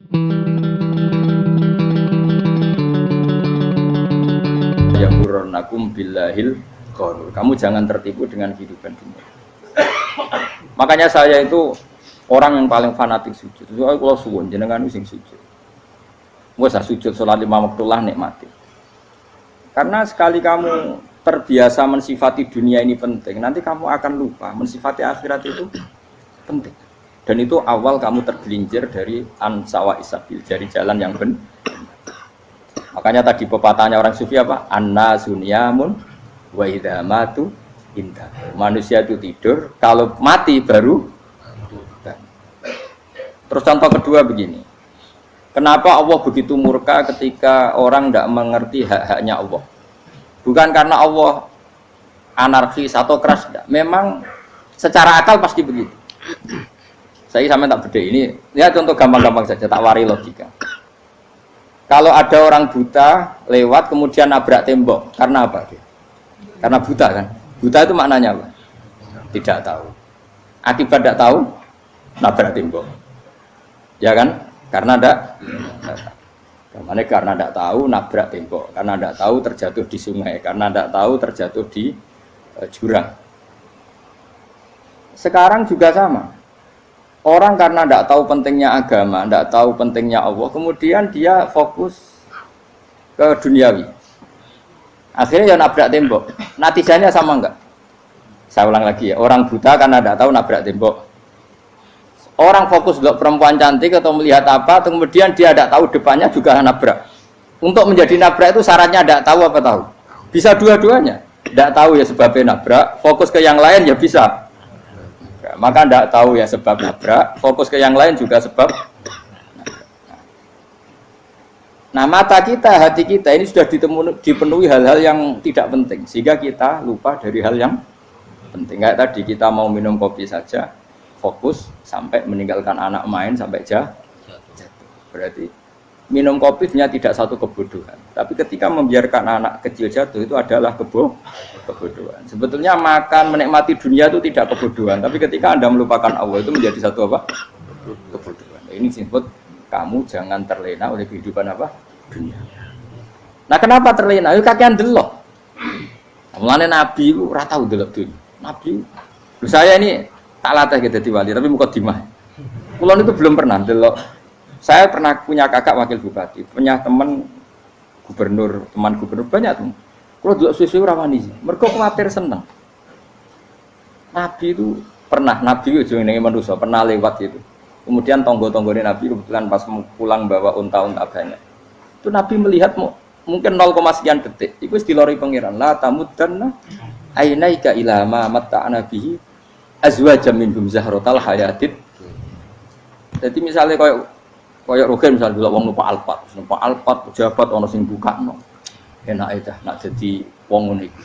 Ya buranakum billahil ghurur. Kamu jangan tertipu dengan kehidupan dunia. Makanya saya itu orang yang paling fanatik sujud. Soalnya kalau suwun jenengan sing sujud. Wes sujud salat lima waktulah nikmati. Karena sekali kamu terbiasa mensifati dunia ini penting, nanti kamu akan lupa mensifati akhirat itu penting. Dan itu awal kamu tergelincir dari ansawa isabil, dari jalan yang benar. Makanya tadi pepatahnya orang sufi apa? Anna sunyamun wa idza matu indah. Manusia itu tidur, kalau mati baru. Terus contoh kedua begini. Kenapa Allah begitu murka ketika orang tidak mengerti hak-haknya Allah? Bukan karena Allah anarkis atau keras, tidak. Memang secara akal pasti begitu. Saya sampai tak beda ini. Lihat contoh gampang-gampang saja, tak wari logika. Kalau ada orang buta lewat kemudian nabrak tembok, karena apa dia? Karena buta kan? Buta itu maknanya apa? Tidak tahu. Akibat tidak tahu, nabrak tembok. Ya kan? Karena tidak tahu nabrak tembok, karena tidak tahu terjatuh di sungai, karena tidak tahu terjatuh di jurang. Sekarang juga sama. Orang karena tidak tahu pentingnya agama, tidak tahu pentingnya Allah, kemudian dia fokus ke duniawi. Akhirnya ya nabrak tembok. Natijanya sama enggak? Saya ulang lagi ya, orang buta karena tidak tahu nabrak tembok. Orang fokus untuk perempuan cantik atau melihat apa, kemudian dia tidak tahu depannya juga nabrak. Untuk menjadi nabrak itu syaratnya tidak tahu apa tahu. Bisa dua-duanya. Tidak tahu ya sebabnya nabrak, fokus ke yang lain ya bisa. Maka tidak tahu ya sebab nabrak, fokus ke yang lain juga sebab. Nah mata kita, hati kita ini sudah dipenuhi hal-hal yang tidak penting, sehingga kita lupa dari hal yang penting. Kayak tadi kita mau minum kopi saja, fokus sampai meninggalkan anak main sampai jatuh. Berarti minum kopi sebenarnya tidak satu kebodohan, tapi ketika membiarkan anak kecil jatuh itu adalah kebodohan. Sebetulnya makan menikmati dunia itu tidak kebodohan, tapi ketika Anda melupakan Allah itu menjadi satu apa? Kebodohan. Ini disebut kamu jangan terlena oleh kehidupan apa? Dunia. Nah kenapa terlena? Itu kakean delok. Mulane Nabi itu ora tau delok dunia. Nabi, saya ini tak latih gitu di wali, tapi mukadimah. Kulon itu belum pernah delok. Saya pernah punya kakak wakil bupati, punya teman gubernur banyak tuh. Kalau delok susu rawani, mereka khawatir seneng. Nabi itu pernah, Nabi itu jenenge manusia pernah lewat itu. Kemudian tonggo-tonggone Nabi kebetulan pas pulang bawa unta-unta banyak. Itu Nabi melihat mungkin 0, sekian detik. Itu dilori pangeran. La tamuddanna ainaika ila ma matta'na bihi azwajam minhum zahratal hayatid. Jadi misalnya kayak Rogen misalnya dulu wong numpak Alphard pejabat ono sing bukakno. Enak aja nak jadi wong ngono iku.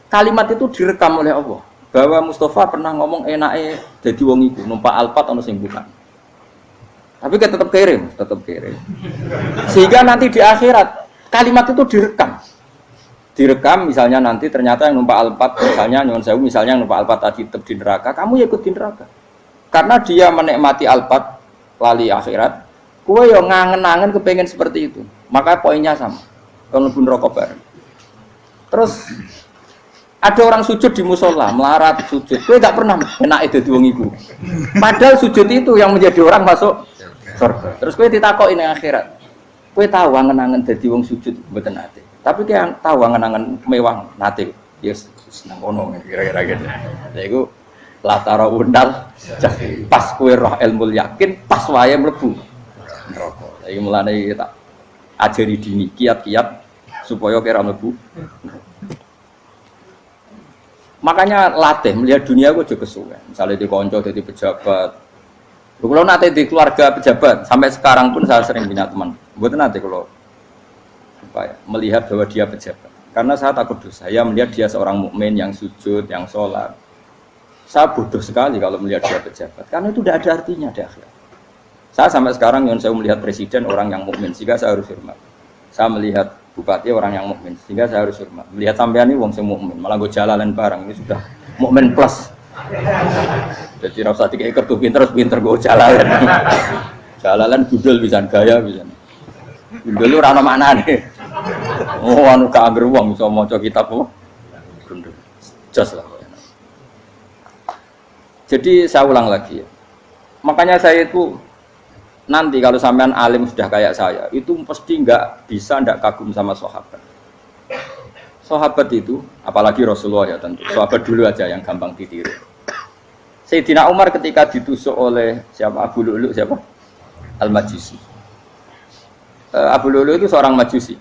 Kalimat itu direkam oleh Allah bahwa Mustafa pernah ngomong enake jadi wong iku numpak Alphard ono sing bukakno. Tapi kan tetap kirim. Sehingga nanti di akhirat kalimat itu direkam misalnya nanti ternyata yang numpak Alphard misalnya nyuwun sewu misalnya yang numpak Alphard tadi tetap di neraka, kamu ya ikut di neraka. Karena dia menikmati Alphard lali akhirat, kowe yo ngangen-angen kepengen seperti itu. Maka poinnya sama. Kalau pun rokok bareng. Terus ada orang sujud di musola, melarat sujud. Kowe enggak pernah enake dadi wong iku. Padahal sujud itu yang menjadi orang masuk surga. Terus kowe ditakoki ning akhirat. Kowe tahu angen-angen dadi wong sujud mboten nate. Tapi kowe tahu angen-angen mewah nate. Yes, seneng ngono kira-kira gitu. Lha iku latara undal pas kowe roh ilmu yakin pas wae mlebu neraka. Iki mulane tak ajari dini kiat-kiat supaya kira mlebu. Makanya latih melihat dunia kok juga kesuwen. Misalnya di konco jadi pejabat. Kalau nanti di keluarga pejabat sampai sekarang pun saya sering punya teman. Buat nanti kalau melihat bahwa dia pejabat. Karena saya takut dosa. Saya melihat dia seorang mukmin yang sujud, yang sholat. Saya bodoh sekali kalau melihat dia pejabat. Karena itu tidak ada artinya di akhirat. Saya sampai sekarang yang saya melihat presiden orang yang mukmin, sehingga saya harus hormat. Saya melihat bupati orang yang mukmin, sehingga saya harus hormat. Melihat sampean ini wong sing mukmin, malah gue jalalan barang ini sudah mukmin plus. Jadi rasa tiga ekor tuh pinter gue jalalan. Jalalan gundul bisa gaya bisa. Gundul ora ana maknane. Oh anu gak angger wong iso maca kitab apa? Gundul. Jos lah. Jadi saya ulang lagi ya. Makanya saya itu nanti kalau sampean alim sudah kayak saya, itu pasti nggak bisa nggak kagum sama sahabat. Sahabat itu, apalagi Rasulullah ya tentu. Sahabat dulu aja yang gampang ditiru. Sayyidina Umar ketika ditusuk oleh siapa Abu Lu'lu siapa? Al-Majusi. Abu Lu'lu itu seorang Majusi.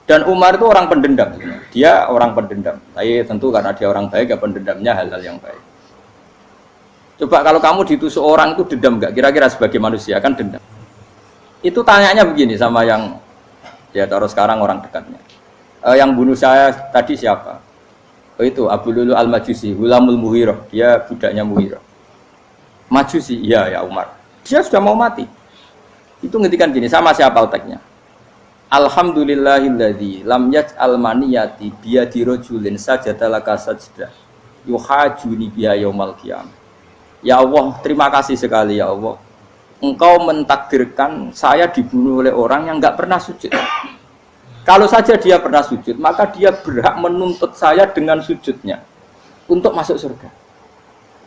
Dan Umar itu orang pendendam. Dia orang pendendam. Tapi tentu karena dia orang baik, ya pendendamnya hal-hal yang baik. Coba kalau kamu ditusuk orang itu dendam nggak? Kira-kira sebagai manusia kan dendam. Itu tanyanya begini sama yang ya taruh sekarang orang dekatnya. Yang bunuh saya tadi siapa? Oh itu Abu Lu'lu Al-Majusi, Hulamul Muhirah. Dia budaknya Muhirah. Majusi, iya ya Umar. Dia sudah mau mati. Itu ngetikan gini, sama siapa alteknya? Alhamdulillahilladzi lam yaj'al maniyati biyadi rajulin sajadalaka sajdah yuhajuni biha yaumal qiyamah. Ya Allah, terima kasih sekali ya Allah. Engkau mentakdirkan saya dibunuh oleh orang yang enggak pernah sujud. Kalau saja dia pernah sujud, maka dia berhak menuntut saya dengan sujudnya untuk masuk surga.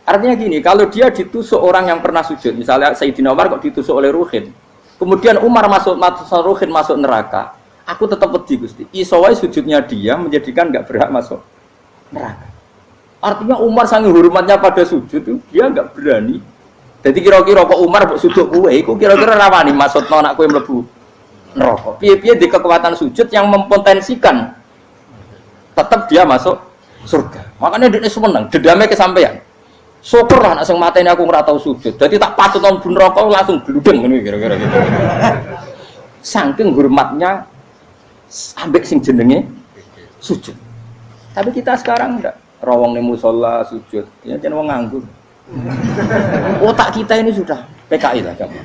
Artinya gini, kalau dia ditusuk orang yang pernah sujud, misalnya Sayyidina Umar kok ditusuk oleh Ruhin, kemudian Umar masuk Ruhin masuk neraka, aku tetap pedih Gusti. Isowai sujudnya dia menjadikan enggak berhak masuk neraka. Artinya Umar sangat hormatnya pada sujud itu dia enggak berani. Jadi kira-kira kok Umar kok sujud kowe iku kira-kira rawani maksudno anak kowe mlebu neraka. Piye-piye di kekuatan sujud yang mempotensikan tetap dia masuk surga. Makanya dia seneng, dendamnya kesampaian. Syukurlah anak sing mateni aku ora tau sujud. Jadi tak patut nang neraka langsung bludeng ngene kira-kira gitu. Saking hormatnya ambek sing jenenge sujud. Tapi kita sekarang enggak. Rawong ning musala sujud, ya jan wong nganggur. Otak kita ini sudah PKI lah kamu.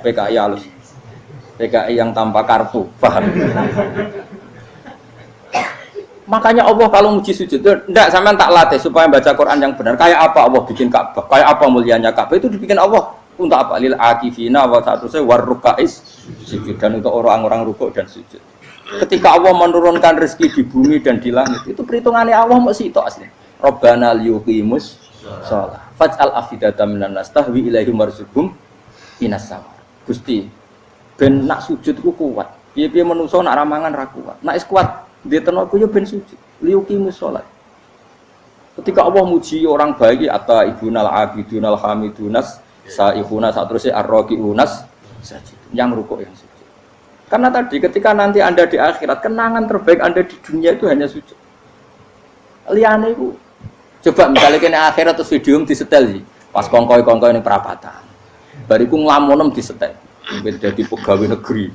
PKI halus. PKI yang tanpa kartu, paham? Makanya Allah kalau muji sujud, enggak sampean tak latih supaya baca Quran yang benar. Kayak apa Allah bikin Ka'bah? Kayak apa mulianya Ka'bah? Itu dibikin Allah untuk apa? Lil akifina wa ta'tusai warrukais sujud, dan untuk orang-orang rukuk dan sujud. Ketika Allah menurunkan rezeki di bumi dan di langit, itu perhitungannya Allah masih itu asli. Rabbana liyuqimus shalah faj'al afidatan minan nas tahwi ilaihim warzuqhum minas samar. Gusti, ben nak sujud ku kuat. Piye-piye menungso nak ramangan ra kuat. Nak is kuat diteno ku yo ben sujud. Liyuqimus shalah. Ketika Allah muji orang baik atau ibunal abidunal hamidunas saihuna satrusé arraqiunas sajid. Yang rukuk yang sujud. Karena tadi ketika nanti Anda di akhirat, kenangan terbaik Anda di dunia itu hanya sujud. Liane itu coba misalnya kene akhirat terus video disetel sih. Pas kongkoi-kongkoi ini perapatan. Bariku nglamonem disetel. Beda di pegawai negeri.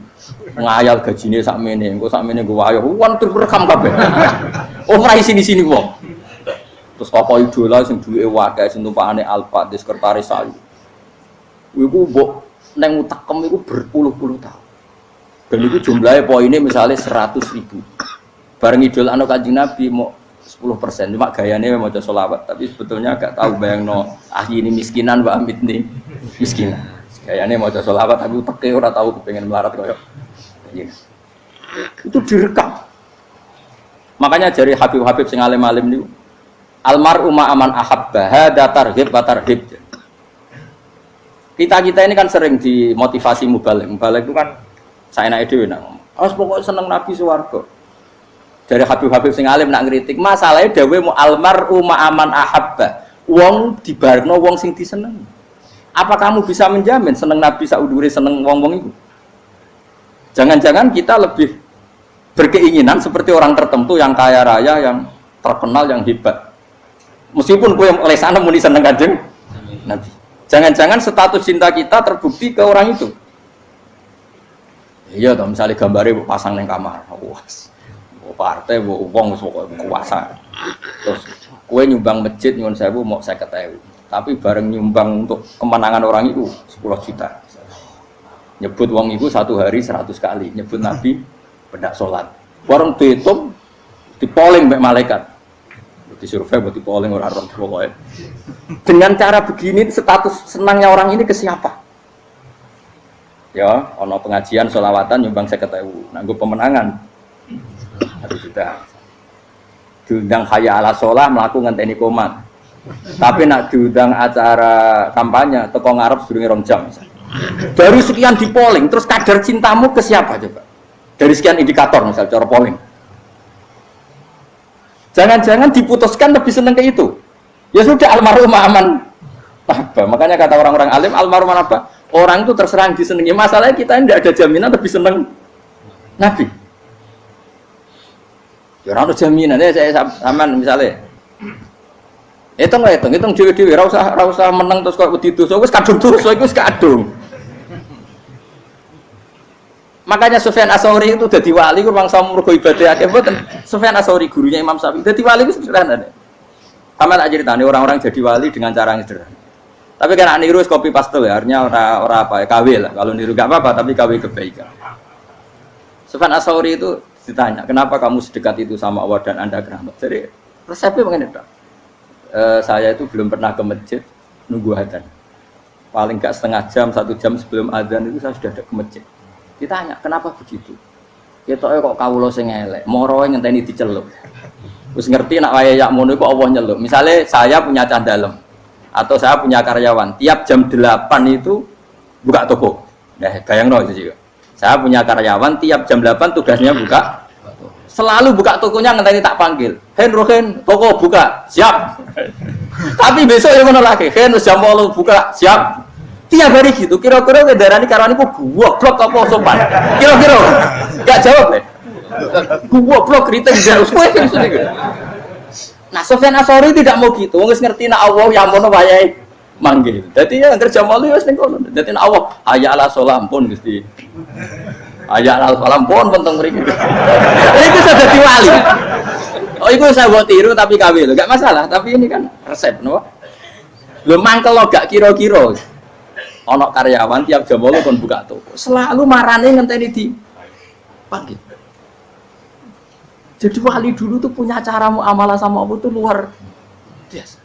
Ngayal gajine sakmene, engko sakmene nggo wayo. Wan terus rekam kabeh. Oh ora sini-sini wong. Terus tokoh idola sing duwe wae sing tumpakane Alfa di sekretaris saya. Iku mbok nang utakem iku berpuluh-puluh tahun. Dan itu jumlahnya poinnya misalnya 100.000. Bareng idol anu Kanjeng Nabi mau 10%, cuma gayanya mau sholawat. Tapi sebetulnya agak tahu bayang no ahli ini miskinan, Mbak Amit nih miskinan. Gayanya mau sholawat tapi uteknya orang tahu kepengen melarat koyok. Itu direkam. Makanya dari Habib-Habib sing alim-alim niku almar'u ma'aman ahabba hada targhib wa tarhib. Kita ini kan sering dimotivasi mubaligh. Mubaligh itu kan saya naik dewi nang, harus pokoknya seneng Nabi swarga. Dari Habib-Habib sing alim nak ngritik, masalahnya dawe mu almar'u ma'aman ahabba. Wong dibarno wong sing diseneng. Apa kamu bisa menjamin seneng Nabi saudure seneng wong-wong itu? Jangan-jangan kita lebih berkeinginan seperti orang tertentu yang kaya raya, yang terkenal, yang hebat. Meskipun kowe oleh sana muni seneng Kanjeng Nabi. Jangan-jangan status cinta kita terbukti ke orang itu. Iya toh, misalnya gambarnya pasang neng kamar, wah, partai, uang, kuasa. Terus, kue nyumbang masjid nyuwun sewu mau 50.000, tapi bareng nyumbang untuk kemenangan orang itu 10 juta. Nyebut uang itu satu hari 100 kali, nyebut Nabi pendak sholat. Bareng dihitung, dipoling mbak malaikat, disurvei buat dipoling orang pokoknya. Dengan cara begini, status senangnya orang ini ke siapa? Ya, ono pengajian sholawatan nyumbang 50.000. Nah, gue pemenangan 1 juta. Diundang hayya ala sholah mlaku ngenteni komat. Tapi nak diundang acara kampanye teko ngarep sedurunge 2 jam. Dari sekian di polling, terus kadar cintamu ke siapa coba? Dari sekian indikator misal cara polling. Jangan-jangan diputuskan lebih seneng ke itu. Ya sudah almarhum aman. Apa? Makanya kata orang-orang alim almarhum apa? Orang itu terserah disenangi. Masalahnya kita tidak ada jaminan lebih seneng Nabi. Ya ora ono jaminan saya sampean misale. Hitung dhewe-dhewe ora usah meneng terus kok wedi dosa wis kadung dosa iku wis kadung. Makanya Sufyan Ats-Tsauri itu dadi wali ku mangsa mergo ibadah akeh mboten. Sufyan Ats-Tsauri gurunya Imam Syafi'i dadi wali ku sederhana. Sama tak ceritane orang-orang jadi wali dengan cara yang sederhana. Tapi kan niru copy paste ya, artinya ora apa ya KW lah. Kalau niru gak apa-apa tapi KW kebaikan. Sufyan Ats-Tsauri itu ditanya, "Kenapa kamu sedekat itu sama Allah dan Anda keramat?" Jadi resepnya begini, Pak. Saya itu belum pernah ke masjid nunggu adzan. Paling enggak setengah jam, 1 jam sebelum adzan itu saya sudah ada ke masjid. Ditanya, "Kenapa begitu?" Ketoke kok kawula sing elek, moroe ngenteni diceluk. Wis ngerti nek wayahe yak ngono iku Allah nyeluk. Misale saya punya candalem atau saya punya karyawan, tiap jam 8 itu buka toko. Nah, bayangno itu juga. Saya punya karyawan tiap jam 8 tugasnya buka. Selalu buka tokonya ngenteni tak panggil. "Hen Rohen, toko buka." "Siap." Tapi besok yang ngono lagi, "Hen jam 8 buka." "Siap." Tiap hari gitu. Kira-kira kendaraan karyawan itu goblok apa sopan? Kira-kira enggak jawab deh. Goblok kritik jauh kowe sing gitu. Nah, Sufyan Ats-Tsauri tidak mau gitu. Wong wis ngerti nek Allah yang ngono wayahe manggil. Dadi ya anggere jam 8 wis ning kono. Dadi nek Allah hayya ala sholam pun Gusti. Hayya ala sholam pun penting mriki. Itu sudah dadi wali. Oh, itu saya buat tiru tapi KW lho. Enggak masalah, tapi ini kan resep, no. Lho mangkel lo gak kira-kira. Ono karyawan tiap jam 8 kon buka toko. Selalu marane ngenteni di panggil. Jadi wali dulu tuh punya cara muamalah sama Allah tuh luar biasa.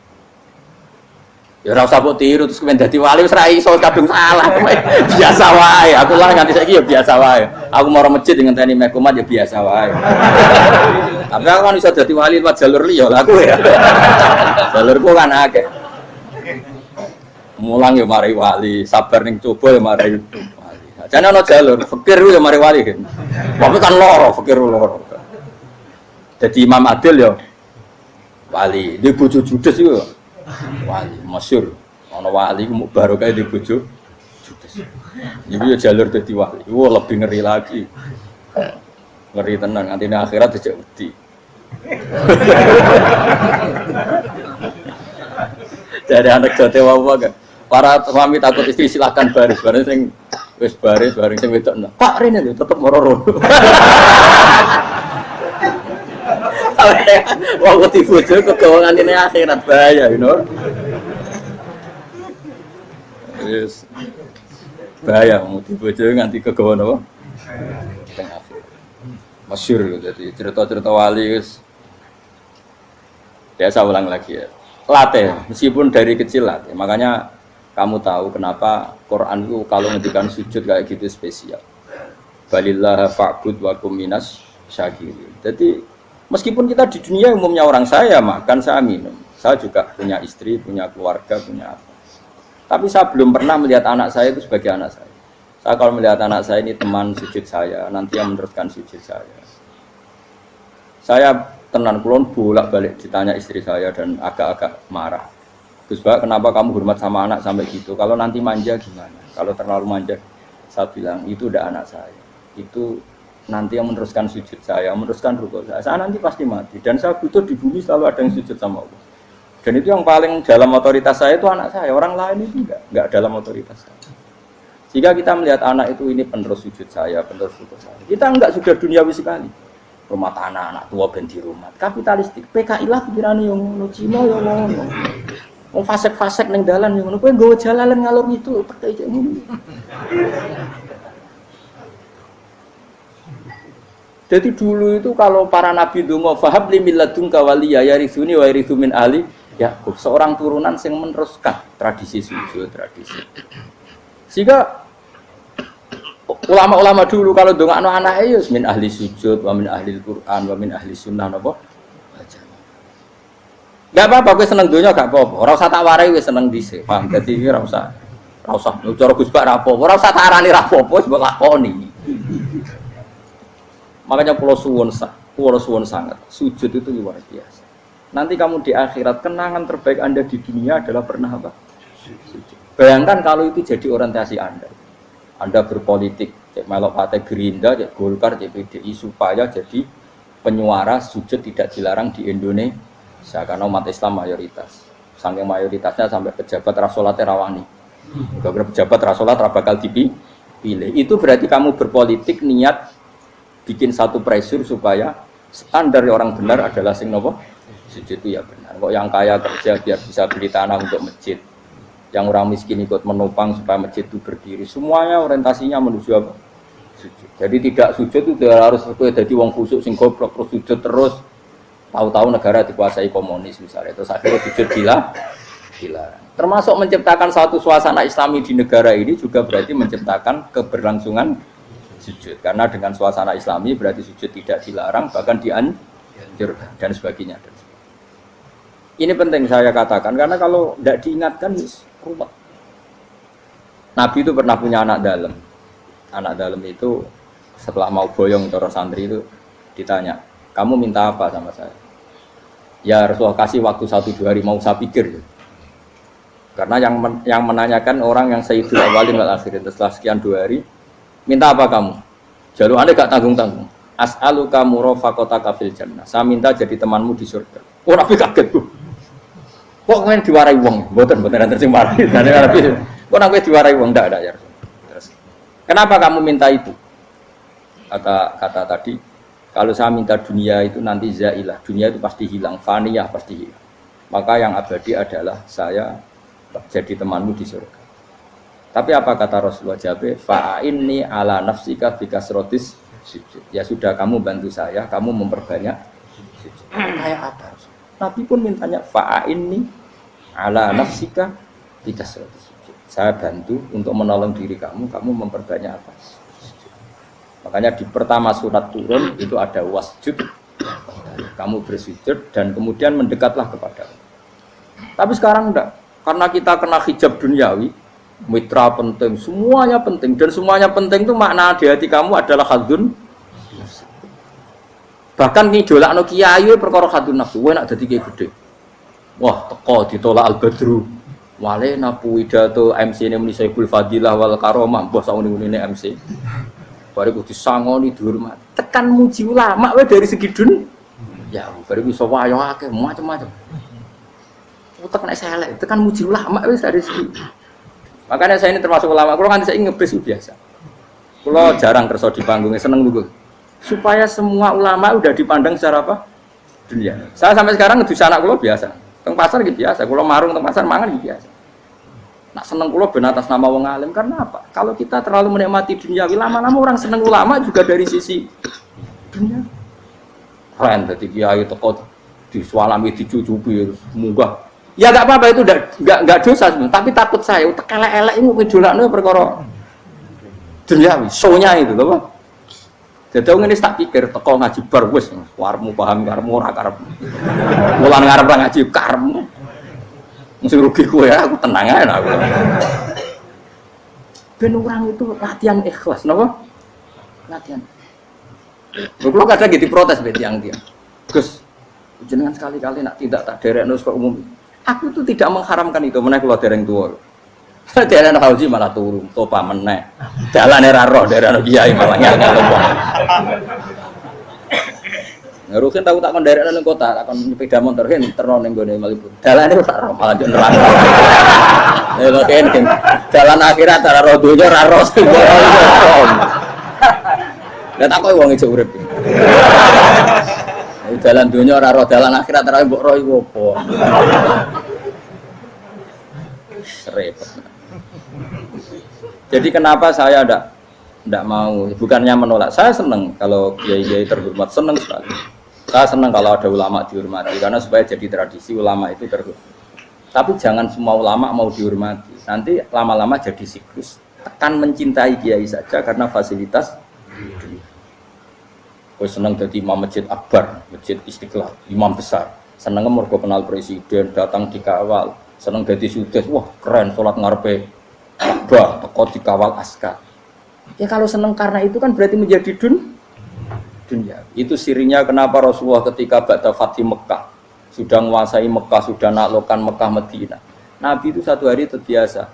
Ya ora usah mbok tiru terus kemen dadi wali wis ra iso kadung salah. Biasa wae. Aku lah nganti saiki ya biasa wae. Aku mau masjid ngenteni mek umat ya biasa wae. Tapi aku kan iso dadi wali lewat jalur liya lah aku ya. Jalurku kan akeh. Mulang ya mari wali, sabar ning coba ya mari wali. Jane ana jalur fikir ya mari wali. Tapi kan loro, fikir loro. Jadi Imam Adil ya wali, di bojo judes itu wali, masyhur. Ana wali ku barokah di bojo judes. Iku ya jalur dadi wali. Wah, lebih ngeri lagi. Ngeri tenan, nanti ning akhirat dijak wedi. Jadi anak jote wae para suami takut istri silakan baris sing wis baris bareng sing wedok. Pak rene lho tetep moro-moro. Wong wedi bojo kegawangan ini akhirat bahaya, you know. Yes. Bahaya wedi bojo nganti kegawan apa? Teng akhirat. Masyhur jadi cerita-cerita wali wis. Ya saya ulang lagi ya. Latih, meskipun dari kecil latih. Makanya kamu tahu kenapa Quran itu kalau ngendikan sujud kayak gitu spesial. Balillah fa'bud wa kum minas syakirin. Jadi meskipun kita di dunia umumnya orang saya makan, saya minum. Saya juga punya istri, punya keluarga, punya apa. Tapi saya belum pernah melihat anak saya itu sebagai anak saya. Saya kalau melihat anak saya ini teman sujud saya, nanti yang meneruskan sujud saya. Saya tenan kulon bolak-balik ditanya istri saya dan agak-agak marah. Gus Pak, kenapa kamu hormat sama anak sampai gitu? Kalau nanti manja gimana? Kalau terlalu manja, saya bilang itu udah anak saya. Itu nanti yang meneruskan sujud saya, meneruskan rukuk saya. Saya nanti pasti mati dan saya butuh di bumi selalu ada yang sujud sama Allah. Dan itu yang paling dalam otoritas saya itu anak saya. Orang lain itu enggak dalam otoritas saya. Jika kita melihat anak itu ini penerus sujud saya, penerus rukuk saya. Kita enggak sudah duniawi sekali. Rumah tanah anak tua ben di rumah. Kapitalistik. PKI lah pikirannya yang ngono, Cina yang ngono. Wong fasek-fasek ning dalan yang ngono. Kowe nggawa jalalan ngalor itu PKI cek ngono. Jadi dulu itu kalau para nabi donga fahab li milladunka waliya yarithuni wa yarithu min ali Yakub, seorang turunan yang meneruskan tradisi sujud, tradisi. Sehingga ulama-ulama dulu kalau ndongakno anake ya min ahli sujud, wa min ahli Quran, wa min ahli sunnah napa? Enggak apa-apa kowe seneng donya gak apa-apa. Ora usah tak warai wis seneng dhisik. Paham? Dadi iki ora usah cara Gus Bak ra apa-apa. Ora usah tak arani ra apa-apa wis mbok lakoni. Makanya pulau suwun sangat. Sujud itu luar biasa. Nanti kamu di akhirat kenangan terbaik Anda di dunia adalah pernah apa? Sujud. Bayangkan kalau itu jadi orientasi Anda. Anda berpolitik, cek melok partai Gerindra, cek Golkar, cek PDI supaya jadi penyuara sujud tidak dilarang di Indonesia karena umat Islam mayoritas. Saking mayoritasnya sampai pejabat rasolat rawani. Kalau pejabat rasolat bakal dipilih. Itu berarti kamu berpolitik niat bikin satu pressure supaya standar orang benar adalah sing nopo sujud itu ya benar. Kok yang kaya kerja biar bisa beli tanah untuk masjid. Yang orang miskin ikut menopang supaya masjid itu berdiri. Semuanya orientasinya menuju apa? Sujud. Jadi tidak sujud itu harus jadi wong khusuk sing goblok terus sujud terus. Tahu-tahu negara dikuasai komunis misalnya. Terus akhirnya sujud dilarang. Termasuk menciptakan satu suasana Islami di negara ini juga berarti menciptakan keberlangsungan sujud. Karena dengan suasana Islami berarti sujud tidak dilarang bahkan dianjurkan dan sebagainya. Ini penting saya katakan karena kalau tidak diingatkan ruwet. Nabi itu pernah punya anak dalam. Anak dalam itu setelah mau boyong cara santri itu ditanya, kamu minta apa sama saya? Ya Rasulullah kasih waktu 1-2 hari mau saya pikir. Karena yang menanyakan orang yang sayyidul awalin wal akhirin setelah sekian 2 hari, minta apa kamu? Jalur Anda gak tanggung-tanggung. As'aluka murafaqataka fil jannah. Saya minta jadi temanmu di surga. Oh Nabi kaget tuh. Kok kalian diwarai wong? Mboten nanti sing marahi. Kok nabi diwarai wong ndak ya. Terus, kenapa kamu minta itu? Kata tadi, kalau saya minta dunia itu nanti zailah. Dunia itu pasti hilang, faniyah pasti hilang. Maka yang abadi adalah saya jadi temanmu di surga. Tapi apa kata Rasulullah Jabe? Fa'inni ala nafsika bikasrotis sujud. Ya sudah kamu bantu saya, kamu memperbanyak sujud. Kayak apa? Nabi pun mintanya fa'inni ala nafsika bikasrotis sujud. Saya bantu untuk menolong diri kamu memperbanyak apa? Sujud. Makanya di pertama surat turun itu ada wasjud. Kamu bersujud dan kemudian mendekatlah kepada Allah. Tapi sekarang enggak. Karena kita kena hijab duniawi, mitra penting, semuanya penting dan semuanya penting itu makna di hati kamu adalah hadun. Bahkan ngidolakno kiai perkara hadun nafsu, kowe nak dadi kiai gede. Wah, teko ditolak Al-Badru. Wale napu pidato MC ne muni Saiful Fadilah wal Karomah, mbah sauni-unine MC. Bare kudu disangoni dihormat. Tekan muji ulama wae dari segi dunia. Ya, bare iso wayo akeh macam-macam. Utek nek elek, tekan muji ulama wis dari segi. Makanya saya ini termasuk ulama, kalau nanti saya ngebis biasa. Kalau jarang kerso di panggungnya, seneng dulu. Supaya semua ulama udah dipandang secara apa? Dunia. Saya sampai sekarang ngedus anak kulo biasa. Teng pasar gitu biasa. Kulo marung teng pasar mangan gitu biasa. Nak seneng kulo ben atas nama wong alim karena apa? Kalau kita terlalu menikmati dunia, lama-lama orang seneng ulama juga dari sisi dunia. Keren, jadi kiai teko disualami dicucupi, munggah. Ya enggak apa-apa itu enggak dosa sebenarnya, tapi takut saya utek elek-elek ini ngidolakno perkara duniawi, show-nya itu lho, Pak. Jadi ngene tak pikir teko ngaji bar wis warmu paham karepmu ora karep. Mulan ngarep ra ngaji karepmu. Mesti rugi kowe ya, aku tenang ae aku. Ben orang itu latihan ikhlas, napa? Latihan. Kalau kadang gitu protes be tiang-tiang. Gus, jenengan sekali-kali nak tidak tak derekno kok umum. Aku tuh tidak mengharamkan itu, meneh kula dereng tuwa. Dereng haji malah turun, topa meneh. Dalane ra roh dereng kiai malah ngel-ngel wong. Ngerukin tahu tak kon derekno ning kota, tak kon sepeda motor hen terno ning gone Malibu. Dalane ora roh malah yo neraka. Lha kene dalan akhirat ora roh donya ra roh. Lah tak koyo wong ijo urip. Dalan dunia ora roh, dalan akhirat ora mbok roh iku apa. Repot. Jadi kenapa saya ndak mau, bukannya menolak. Saya senang kalau kiai-kiai terhormat, senang sekali. Saya senang kalau ada ulama dihormati karena supaya jadi tradisi ulama itu terhormat. Tapi jangan semua ulama mau dihormati. Nanti lama-lama jadi siklus. tekan mencintai kiai saja karena fasilitas. Kowe seneng dadi imam masjid akbar, masjid Istiqlal, imam besar. Seneng mergo kenal presiden, datang dikawal. Seneng dadi sudes, wah keren salat ngarepe Ka'bah, teko dikawal askar. Ya kalau seneng karena itu kan berarti menjadi dunia. Itu sirinya kenapa Rasulullah ketika ba'da Fathi Mekah sudah menguasai Mekah, sudah naklukkan Mekah Madinah. Nabi itu satu hari terbiasa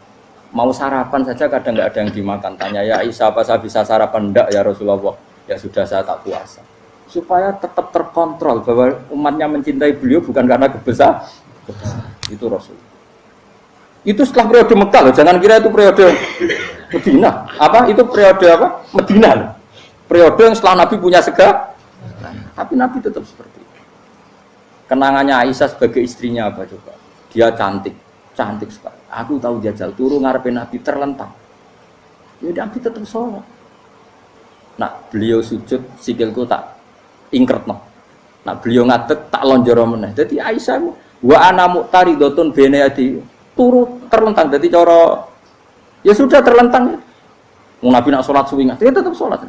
mau sarapan saja kadang nggak ada yang dimakan. Tanya ya Aisyah, apa saya bisa sarapan? Enggak ya Rasulullah. Ya sudah saya tak puasa. Supaya tetap terkontrol bahwa umatnya mencintai beliau bukan karena kebesaran. Itu Rasul. Itu setelah periode Mekah loh. Jangan kira itu periode Medina. Apa? Itu periode apa? Medina loh. Periode yang setelah Nabi punya segala. Tapi Nabi tetap seperti itu. Kenangannya Aisyah sebagai istrinya apa coba? Dia cantik sekali. Aku tahu jajal turu ngarepe Nabi terlentang. Ya Nabi tetap sholat. Nah beliau sujud sikilku tak ingkretno. Nah beliau ngadeg tak lonjoro meneh. Jadi Aisyah wa ana muqtaridotun bene adi turu terlentang. Jadi cara ya sudah terlentang. Nabi nak sholat suwi dia tetap sholat.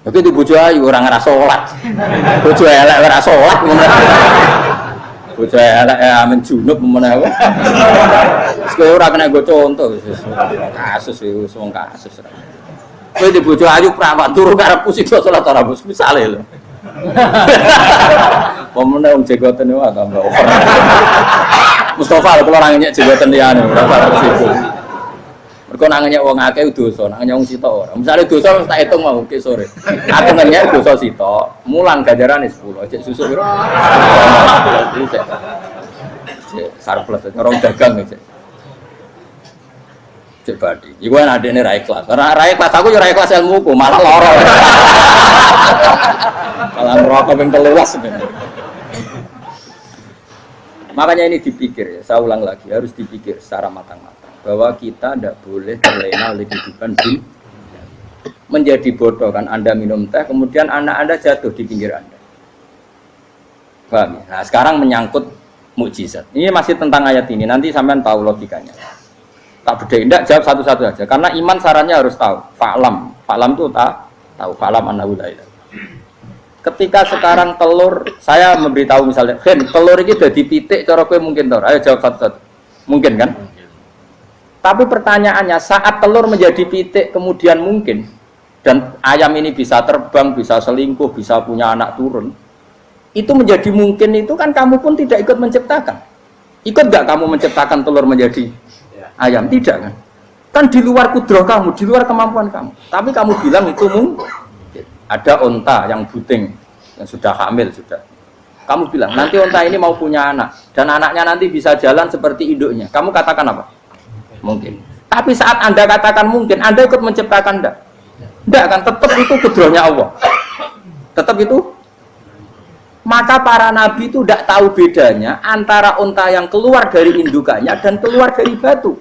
Tapi di bojo ayu orang ngerasa sholat. Bojo elek ora sholat. Bojo elek amen junub menawa. Kowe ora kena go contoh kasus itu wong kasus. Kowe di bojo ayu prawan turu karepku sida salat ora bos misale lho. Pomene wong jegoten wae tambah over. Mustofa lho kula ora nyek jegoten liyane ora parek situ. Mergo nang nyek wong akeh dosa, nang nyek wong sitok ora. Misale dosa wis tak hitung mau ke sore. Aku nyek dosa sitok, mulang ganjarane 10. Cek susuk piro? Cek surplus orang dagang cek. Cek badi. Iku ana adene ra ikhlas. Ora ikhlas aku yo ra ikhlas ilmuku, malah lara. Malah ngerokok ping 13. Makanya ini dipikir ya, saya ulang lagi harus dipikir secara matang-matang bahwa kita tidak boleh terlena oleh kehidupan dunia. Menjadi bodoh kan Anda minum teh, kemudian anak Anda jatuh di pinggir Anda. Paham ya? Nah sekarang menyangkut mukjizat. Ini masih tentang ayat ini, nanti sampean tahu logikanya. Tak bedain, tidak jawab satu-satu aja. Karena iman sarannya harus tahu. Fa'lam itu tahu. Fa'lam annahu la ilaha. Ketika sekarang telur, saya memberitahu misalnya, telur ini udah dipitik, cara kowe mungkin tor. Ayo jawab satu-satu. Mungkin kan? Tapi pertanyaannya, saat telur menjadi pitik kemudian mungkin, dan ayam ini bisa terbang, bisa selingkuh, bisa punya anak turun, itu menjadi mungkin itu kan kamu pun tidak ikut menciptakan. Ikut nggak kamu menciptakan telur menjadi ayam? Tidak kan? Kan di luar kudrah kamu, di luar kemampuan kamu. Tapi kamu bilang itu mungkin. Ada onta yang buting, yang sudah hamil sudah. Kamu bilang nanti onta ini mau punya anak dan anaknya nanti bisa jalan seperti induknya. Kamu katakan apa? Mungkin. Tapi saat Anda katakan mungkin, Anda ikut menciptakan enggak? Enggak kan? Tetap itu kudrahnya Allah. Tetap itu. Maka para nabi itu tidak tahu bedanya antara onta yang keluar dari indukannya dan keluar dari batu.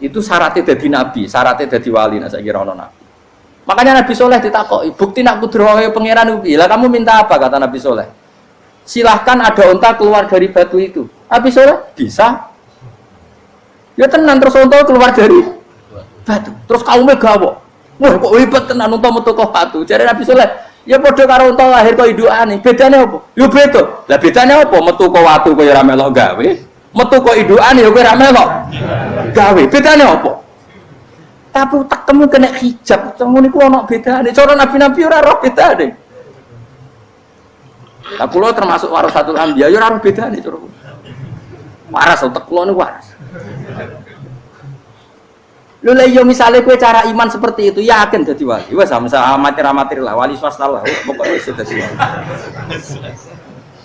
Itu syaratnya jadi nabi, syaratnya jadi wali. Nah, saya kira ono nabi. Makanya Nabi Soleh ditakoki, bukti nak kudrahe pangeran ugi. Lah kamu minta apa kata Nabi Soleh? Silahkan ada unta keluar dari batu itu. Nabi Soleh bisa. Ya tenan terus unta keluar dari batu. Terus kaumnya gawok. Wah kok hebat tenan unta metu kok batu. Jare Nabi Soleh, ya padha karo unta lahir kok indukane. Bedane apa? Yo beda. Lah bedane apa? Metu kok watu kok ya ora melok gawe. Metu kok indukane ya kowe ora melok gawe. Bedane apa? Tapi tak temu kena hijab, temu niku ana bedane. Cara nabi-nabi ora roh bedane. Lah kula termasuk warasatul anbiya ya ora roh bedane cara. Waras utek kula niku waras. Lha iya misale kowe cara iman seperti itu yakin dadi wali. Wes sama amatir-amatir lah wali swasta lah. Pokoke wis dadi wali.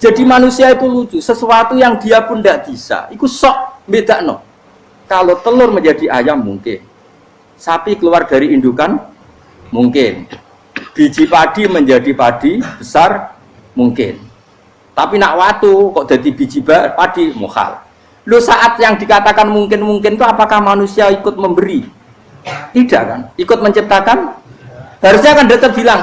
Jadi manusia itu lucu, sesuatu yang dia pun tidak bisa. Iku sok bedakno. Kalau telur menjadi ayam mungkin. Sapi keluar dari indukan mungkin, biji padi menjadi padi besar mungkin, tapi nak watu kok jadi biji padi mukhal. Lo saat yang dikatakan mungkin itu apakah manusia ikut memberi? Tidak kan? Ikut menciptakan? Harusnya kan tetap bilang,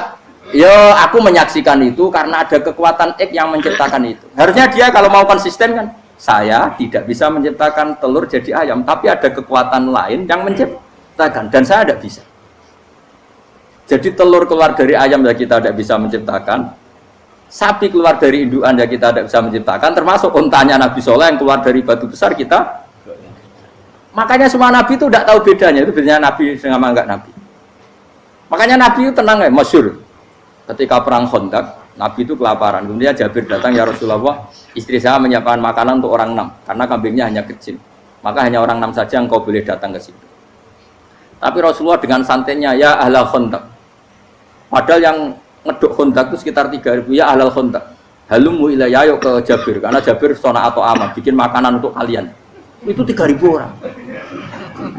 yo aku menyaksikan itu karena ada kekuatan X yang menciptakan itu. Harusnya dia kalau mau konsisten kan, saya tidak bisa menciptakan telur jadi ayam, tapi ada kekuatan lain yang menciptakan, dan saya tidak bisa. Jadi telur keluar dari ayam ya kita tidak bisa menciptakan, sapi keluar dari indukan ya kita tidak bisa menciptakan, termasuk untanya Nabi Soleh yang keluar dari batu besar kita. Makanya semua Nabi itu tidak tahu bedanya, itu bedanya Nabi sama enggak Nabi. Makanya Nabi itu tenang ya, masyhur. Ketika perang Khandaq, Nabi itu kelaparan. Kemudian Jabir datang, ya Rasulullah, istri saya menyiapkan makanan untuk orang 6, karena kambingnya hanya kecil. Maka hanya orang 6 saja engkau boleh datang ke situ. Tapi Rasulullah dengan santainya, ya ahlal Khandaq. Padahal yang ngeduk Khandaq itu sekitar 3.000, ya ahlal Khandaq. Halumu ilayya, yuk ke Jabir, karena Jabir sona atau aman, bikin makanan untuk kalian. Itu 3.000 orang.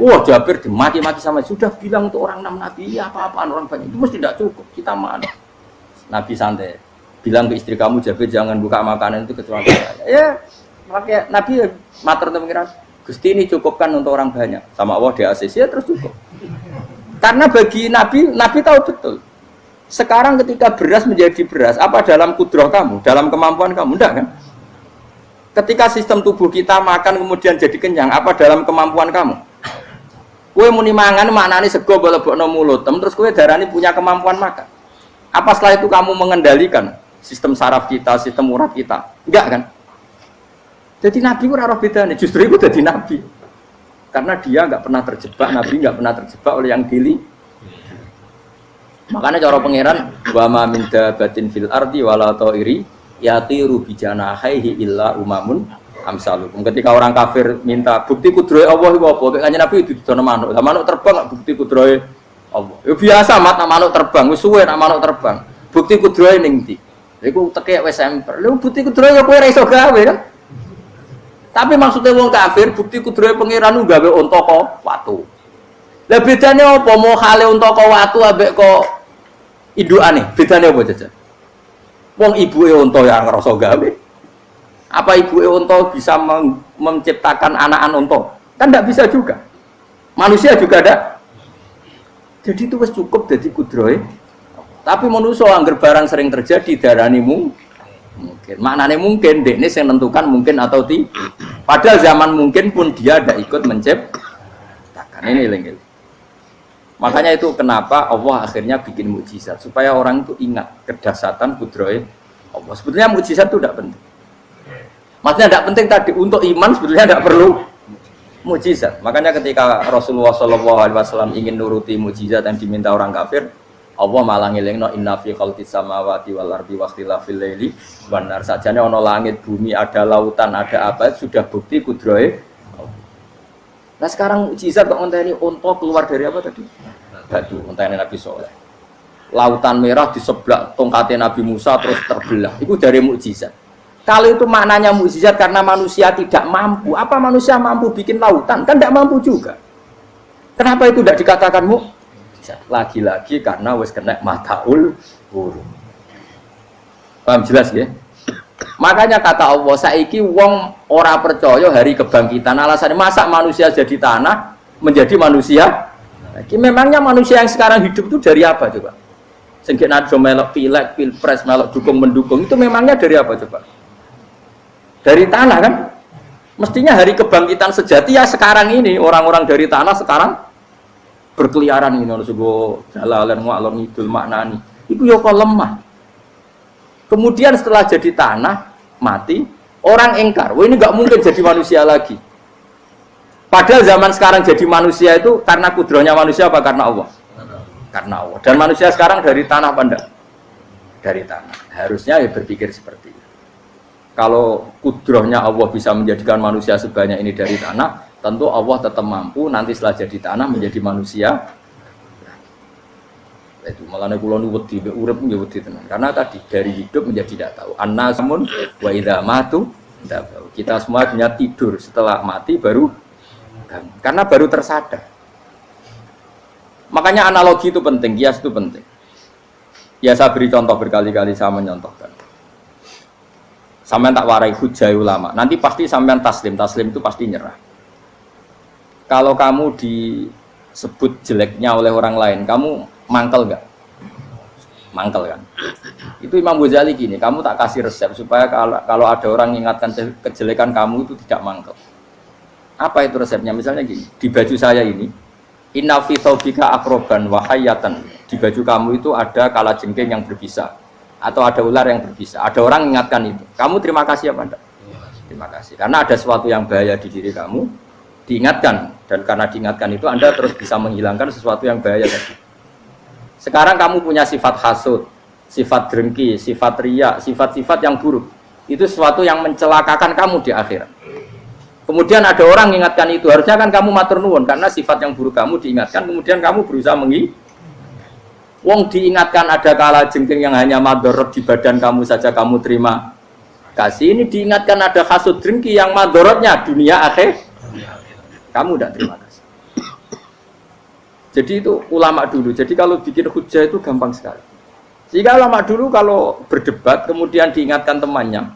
Wah, Jabir dimaki-maki sama, sudah bilang untuk orang 6 Nabi, ya apa-apaan orang banyak, itu mesti tidak cukup, kita mana. Nabi santai, bilang ke istri kamu, Jabir jangan buka makanan itu kecuali saya. Ya, makanya Nabi matur pengiran, Gusti ini cukupkan untuk orang banyak. Sama Allah di ACC ya terus cukup. Karena bagi Nabi, Nabi tahu betul. Sekarang ketika beras menjadi beras, apa dalam kudrah kamu, dalam kemampuan kamu, enggak kan? Ketika sistem tubuh kita makan kemudian jadi kenyang, apa dalam kemampuan kamu? Kue muni mangan maknane sego bolebokno mulut, terus kue darani punya kemampuan makan. Apa setelah itu kamu mengendalikan sistem saraf kita, sistem urat kita? Enggak kan? Jadi Nabi itu ora bedane, justru itu jadi Nabi. Karena dia enggak pernah terjebak, Nabi enggak pernah terjebak oleh yang dili. Makanya cara pangeran wa ma min dabatin fil ardi wala ta'iri yatiru bi janahihi illa umamun amsalukum. Ketika orang kafir minta bukti kudrohe Allah iku apa? Kanjeng Nabi didono manuk. Lah manuk terbang bukti kudrohe Allah. Ya biasa manuk terbang, wis suwe nak manuk terbang. Bukti kudrohe ning ndi? Iku teke wis emper. Lha bukti kudrohe ya kowe ora iso gawe kan. Tapi maksudnya wong kafir bukti kudrohe pangeran ku gawe unta kok watu. Lah bedane apa mau hale unta kok watu ambek kok indukane? Bedane apa jajan? Wong ibuke unta ya ngrasa gawe. Apa ibuke unta bisa menciptakan anakan unta? Kan tidak bisa juga. Manusia juga ada. Jadi itu wis cukup dadi kudrohe. Tapi manusia angger barang sering terjadi darani mungkin. Maknane mungkin dekne sing nentukan mungkin atau tidak. Padahal zaman mungkin pun dia tidak ikut menciptakan. Ini lengkel. Makanya itu kenapa Allah akhirnya bikin mukjizat supaya orang itu ingat kedahsyatan kudrohe Allah. Sebetulnya mukjizat itu tidak penting. Maksudnya tidak penting tadi untuk iman sebetulnya tidak perlu mukjizat. Makanya ketika Rasulullah SAW ingin nuruti mukjizat yang diminta orang kafir, Allah malah ngelingno inna fi khalqis samawati wal ardi wakhtilafil laili wan nar. Sajane ana langit bumi, ada lautan, ada apa sudah bukti kudrohe. Nah sekarang mukjizat kok ngenteni unta keluar dari apa tadi? Batu, untane Nabi Soleh. Lautan merah di sebelah tongkatnya Nabi Musa terus terbelah. Itu dari mukjizat. Kalau itu maknanya mukjizat karena manusia tidak mampu, apa manusia mampu bikin lautan? Kan tidak mampu juga. Kenapa itu tidak dikatakan mukjizat? Lagi-lagi karena wis kena mataul huruf. Paham jelas ya? Makanya kata Allah, saiki wong ora percaya hari kebangkitan. Alasannya masa manusia jadi tanah menjadi manusia? Memangnya manusia yang sekarang hidup itu dari apa coba? Sehingga nado melok pilek, pilpres, melok dukung mendukung itu memangnya dari apa coba? Dari tanah kan? Mestinya hari kebangkitan sejati ya sekarang ini orang-orang dari tanah sekarang berkeliaran ini harus go jalalan ngalor ngidul maknani. Itu ya kok lemah. Kemudian setelah jadi tanah mati orang engkar, wah ini nggak mungkin jadi manusia lagi. Padahal zaman sekarang jadi manusia itu karena kudrohnya manusia apa karena Allah? Karena Allah. Dan manusia sekarang dari tanah apa enggak? Dari tanah. Harusnya ya berpikir seperti itu. Kalau kudrohnya Allah bisa menjadikan manusia sebanyak ini dari tanah, tentu Allah tetap mampu nanti setelah jadi tanah menjadi manusia. Itu malah kula nu wedi urip nggih wedi tenan. Karena tadi dari hidup menjadi tidak tahu. Annasamun wa idza matu tidak tahu. Kita semua hanya tidur, setelah mati baru karena baru tersadar. Makanya analogi itu penting, kias itu penting. Ya saya beri contoh berkali-kali, saya menyontohkan. Sampean tak warai hujah ulama. Nanti pasti sampean taslim itu pasti nyerah. Kalau kamu disebut jeleknya oleh orang lain, kamu mangkel nggak? Mangkel kan? Itu Imam Ghazali gini, kamu tak kasih resep supaya kalau ada orang mengingatkan kejelekan kamu itu tidak mangkel. Apa itu resepnya? Misalnya gini, di baju saya ini, inna fi thawbika akroban wahayatan. Di baju kamu itu ada kalajengking yang berbisa atau ada ular yang berbisa. Ada orang mengingatkan itu. Kamu terima kasih apa enggak? Terima kasih. Karena ada sesuatu yang bahaya di diri kamu, diingatkan, dan karena diingatkan itu Anda terus bisa menghilangkan sesuatu yang bahaya tadi. Sekarang kamu punya sifat hasud, sifat dengki, sifat riya, sifat-sifat yang buruk. Itu sesuatu yang mencelakakan kamu di akhirat. Kemudian ada orang mengingatkan itu, harusnya kan kamu matur nuwun karena sifat yang buruk kamu diingatkan, kemudian kamu berusaha Wong diingatkan ada kalajengking yang hanya madorot di badan kamu saja kamu terima kasih. Ini diingatkan ada hasud dengki yang madorotnya dunia akhir, kamu tidak terima kasih. Jadi itu ulama dulu. Jadi kalau bikin hujah itu gampang sekali. Sehingga ulama dulu kalau berdebat kemudian diingatkan temannya,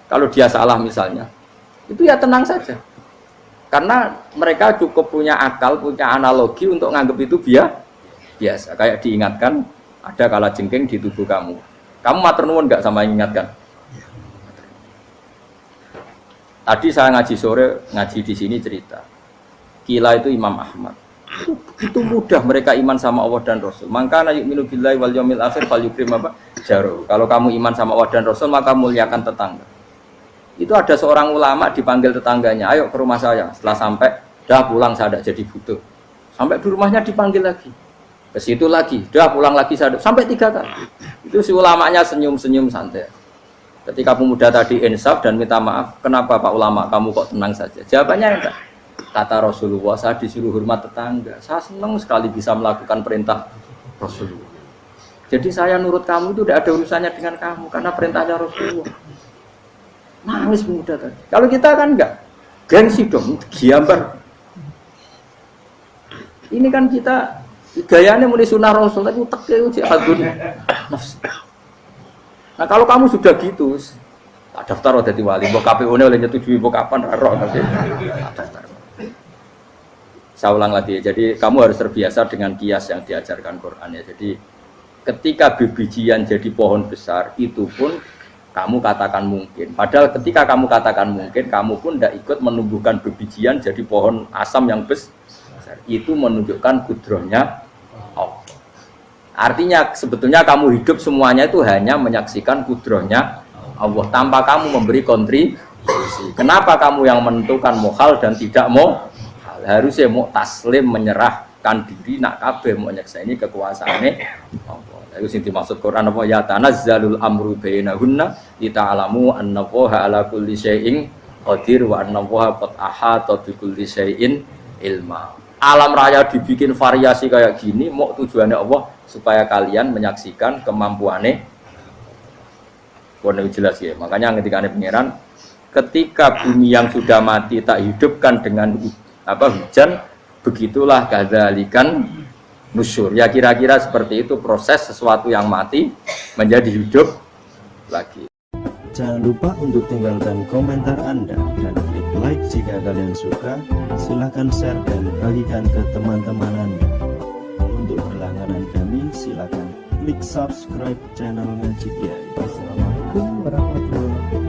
kalau dia salah misalnya, itu ya tenang saja. Karena mereka cukup punya akal, punya analogi untuk nganggap itu biasa. Kayak diingatkan ada kalajengking di tubuh kamu. Kamu matur nuwun enggak sama ingatkan? Tadi saya ngaji sore, ngaji di sini cerita. Kila itu Imam Ahmad. Itu mudah mereka iman sama Allah dan Rasul. Maka yu'minu billahi wal yaumil akhir falyukrim apa? Jaru. Kalau kamu iman sama Allah dan Rasul maka muliakan tetangga. Itu ada seorang ulama dipanggil tetangganya, ayo ke rumah saya. Setelah sampai, dah pulang saya tidak jadi butuh. Sampai di rumahnya dipanggil lagi. Ke situ lagi, dah pulang lagi saya sampai 3 kali. Itu si ulamanya senyum-senyum santai. Ketika pemuda tadi insaf dan minta maaf, kenapa Pak Ulama kamu kok tenang saja? Jawabannya enggak. Kata Rasulullah, saya disuruh hormat tetangga. Saya senang sekali bisa melakukan perintah Rasulullah. Jadi saya nurut kamu itu tidak ada urusannya dengan kamu karena perintahnya Rasulullah. Nangis pemuda tadi. Kalau kita kan enggak, gengsi dong, giambar. Ini kan kita gayanya mulai sunnah Rasul, tapi uteknya itu jihadun nafsi. Nah kalau kamu sudah gitu, tak daftar udah wali, mbok KPU-nya oleh nyetujui mbok kapan roh nanti. Daftar. Saya ulang lagi, jadi kamu harus terbiasa dengan kias yang diajarkan Quran ya. Jadi ketika bibijian jadi pohon besar, itu pun kamu katakan mungkin. Padahal ketika kamu katakan mungkin, kamu pun tidak ikut menumbuhkan bibijian jadi pohon asam yang besar. Itu menunjukkan kudrohnya Allah. Artinya sebetulnya kamu hidup semuanya itu hanya menyaksikan kudrohnya Allah tanpa kamu memberi kontribusi. Kenapa kamu yang menentukan mohal dan tidak mau? Harusnya mau taslim menyerahkan diri nak kabeh mau nyekseni kekuasaane Allah. Itu sing dimaksud Quran apa ya tanazzalul amru bainahunna lita'lamu annallaha ala kulli syai'in qadir wa annallaha qad ahata bi kulli syai'in ilma. Alam raya dibikin variasi kayak gini mau tujuannya Allah supaya kalian menyaksikan kemampuannya. Ini jelas ya. Makanya ketika ada pangeran, ketika bumi yang sudah mati tak hidupkan dengan hujan, begitulah kadzalikan nusyur. Ya kira-kira seperti itu proses sesuatu yang mati menjadi hidup lagi. Jangan lupa untuk tinggalkan komentar Anda dan klik like jika kalian suka. Silahkan share dan bagikan ke teman-teman Anda. Untuk berlangganan kami, silahkan klik subscribe channel Ngaji Kiai. Wassalamualaikum warahmatullahi wabarakatuh.